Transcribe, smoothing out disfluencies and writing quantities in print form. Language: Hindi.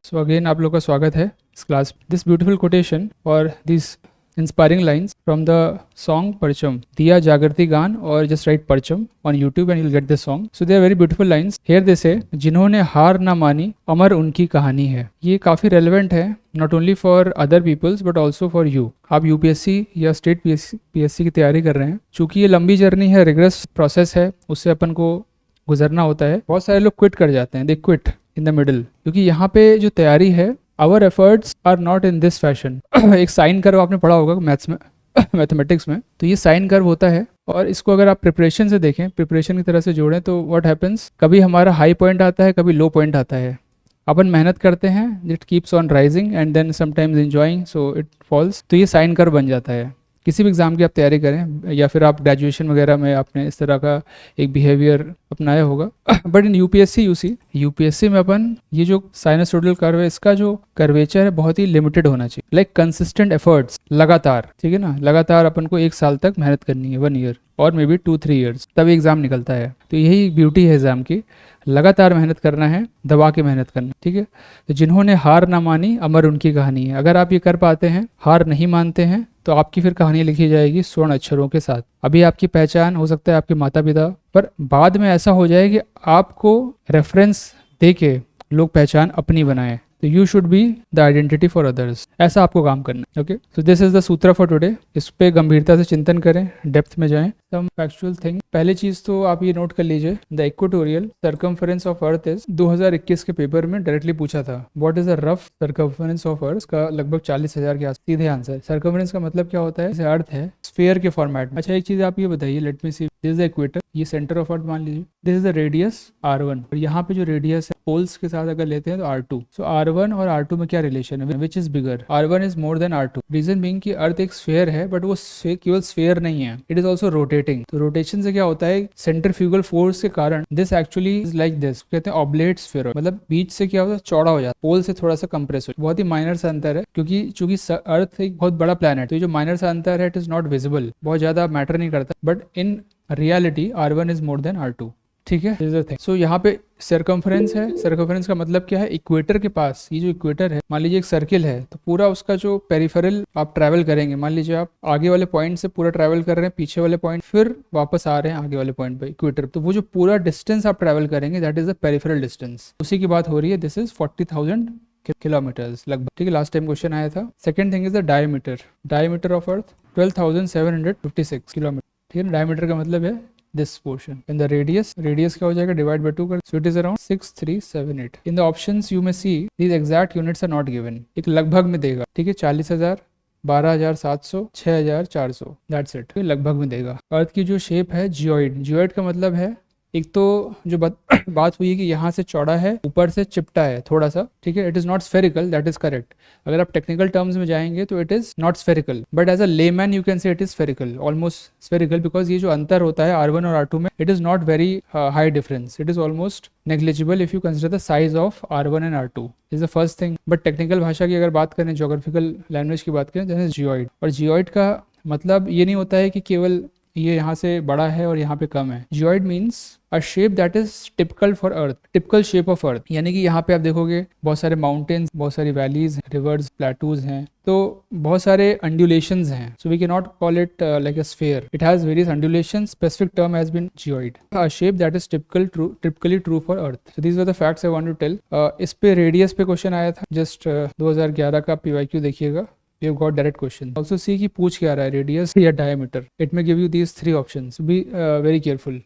सो अगेन आप लोग का स्वागत है इस क्लास में। दिस ब्यूटीफुल कोटेशन और this inspiring lines from the song Parcham, दिया जागृति गान, और just write Parcham on YouTube and you will get this song. So they are very beautiful lines. Here they say, जिन्होंने हार ना मानी अमर उनकी कहानी है। ये काफ़ी रेलिवेंट है not only for other peoples but also for you. आप यूपीएससी या स्टेट पीएससी की तैयारी कर रहे हैं, चूंकि ये लंबी जर्नी है, रिग्रेस प्रोसेस है, उससे अपन को गुजरना होता है। बहुत सारे लोग क्विट कर जाते हैं, they quit in the middle, क्योंकि यहाँ पे जो तैयारी है, our efforts are not in this fashion. एक साइन कर्व आपने पढ़ा होगा मैथ्स में मैथमेटिक्स में, तो ये साइन कर्व होता है, और इसको अगर आप प्रिपरेशन से देखें, प्रिपरेशन की तरह से जोड़ें, तो व्हाट हैपेंस, कभी हमारा हाई पॉइंट आता है, कभी लो पॉइंट आता है। अपन मेहनत करते हैं, it keeps on rising and then sometimes enjoying, so it falls. तो ये साइन कर्व बन जाता है। किसी भी एग्जाम की आप तैयारी करें, या फिर आप ग्रेजुएशन वगैरह में आपने इस तरह का एक बिहेवियर अपनाया होगा। बट इन यूपीएससी यूपीएससी में अपन ये जो साइनसोइडल कर्व है, इसका जो कर्वेचर है बहुत ही लिमिटेड होना चाहिए। लाइक कंसिस्टेंट एफर्ट्स, लगातार, ठीक है ना, लगातार अपन को 1 साल तक मेहनत करनी है, 1 ईयर और मे बी 2-3 ईयर्स, तभी एग्जाम निकलता है। तो यही ब्यूटी है एग्जाम की, लगातार मेहनत करना है, दबा के मेहनत करना, ठीक है। तो जिन्होंने हार ना मानी अमर उनकी कहानी है। अगर आप ये कर पाते हैं, हार नहीं मानते हैं, तो आपकी फिर कहानी लिखी जाएगी स्वर्ण अक्षरों के साथ। अभी आपकी पहचान हो सकता है आपके माता पिता, पर बाद में ऐसा हो जाए कि आपको रेफरेंस दे के लोग पहचान अपनी बनाएं। तो you should be the identity for others, ऐसा आपको काम करना है। Okay, so this is the सूत्र फॉर टुडे। इस पे गंभीरता से चिंतन करें, डेप्थ में जाएं। सम फैक्चुअल थिंग, पहली चीज तो आप ये नोट कर लीजिए, the equatorial circumference of earth is 2021 के पेपर में डायरेक्टली पूछा था, what is the rough circumference of earth, का लगभग 40,000 के आस। सीधे आंसर। सर्कमफरेंस का मतलब क्या होता है, जैसे अर्थ है स्फीयर के फॉर्मेट में। अच्छा, एक चीज आप ये बताइए, let me see, this is the equator, ये सेंटर ऑफ अर्थ मान लीजिए, this is the radius r1, और यहाँ पे जो रेडियस है पोल्स के साथ अगर लेते हैं तो r2। सो r1 और r2 में क्या रिलेशन है, which is bigger, r1 is more than r2। Reason being कि अर्थ एक स्फीयर है, बट वो केवल स्फीयर नहीं है, इट इज ऑल्सो रोटेटिंग। तो रोटेशन से क्या होता है, सेंट्रीफ्यूगल फोर्स के कारण this actually is like this, कहते हैं ऑब्लेट स्फीयर, मतलब बीच से क्या होता है, चौड़ा हो जाता है, पोल से थोड़ा सा कंप्रेस हो। बहुत ही माइनर सा अंतर है, क्योंकि चूंकि अर्थ एक बहुत बड़ा प्लैनेट, तो ये जो माइनर सा अंतर है, इट इज नॉट विजिबल, बहुत ज्यादा मैटर नहीं करता, but in reality r1 is more than r2, ठीक है। सो यहाँ पे सर्कमफ्रेंस है। सर्कमफ्रेंस का मतलब क्या है, इक्वेटर के पास, ये जो इक्वेटर है, मान लीजिए एक सर्किल है, तो पूरा उसका जो पेरिफेरल आप ट्रैवल करेंगे, मान लीजिए आप आगे वाले पॉइंट से पूरा ट्रैवल कर रहे हैं, पीछे वाले पॉइंट, फिर वापस आ रहे हैं आगे वाले पॉइंट पे इक्वेटर, तो वो जो पूरा डिस्टेंस आप ट्रैवल करेंगे, that is the peripheral distance, उसी की बात हो रही है। दिस इज 40,000 किलोमीटर्स लगभग, ठीक है। लास्ट टाइम क्वेश्चन आया था। Second thing is the diameter of earth 12,756 kilometre, ठीक है। डायमीटर का मतलब है this portion. In the radius क्या हो जाएगा, डिवाइड बाय 2 कर, so it is around 6378। In the options you may see these exact units are not given, एक लगभग में देगा, ठीक है। 40,000, 12,700, 6,400, दैट्स इट, लगभग में देगा। अर्थ की जो शेप है जियोइड का मतलब है, एक तो जो बात हुई है कि यहाँ से चौड़ा है, ऊपर से चिपटा है थोड़ा सा, ठीक है। It is not spherical, that is correct. अगर आप टेक्निकल टर्म्स में जाएंगे तो it is not spherical, but as a layman you can say it is spherical, almost spherical, because ये जो अंतर होता है r1 और r2 में, it is not very high difference, it is almost negligible if you consider the size of r1 and r2, is the first thing. But technical भाषा की अगर बात करें, ज्योग्राफिकल लैंग्वेज की बात करें, जैसे जियोइड, और जियोइड का मतलब ये नहीं होता है कि केवल ये यहाँ से बड़ा है और यहाँ पे कम है। Geoid means a shape that is typical for earth, typical shape of earth, यानी कि यहाँ पे आप देखोगे बहुत सारे माउंटेन्स, बहुत सारी वैलीज, रिवर्स, प्लेटूज हैं, तो बहुत सारे अंडुलेशंस हैं। So we can not call it like a sphere, it has various undulations, specific term has been geoid, a shape that is typically true for Earth. So these were the facts I want to tell. इस पे रेडियस पे क्वेश्चन आया था, जस्ट 2011 का PYQ देखिएगा, you have got direct question. Also see कि पूछ क्या रहा है, रेडियस या diameter. It may give you these 3 options. Be very careful.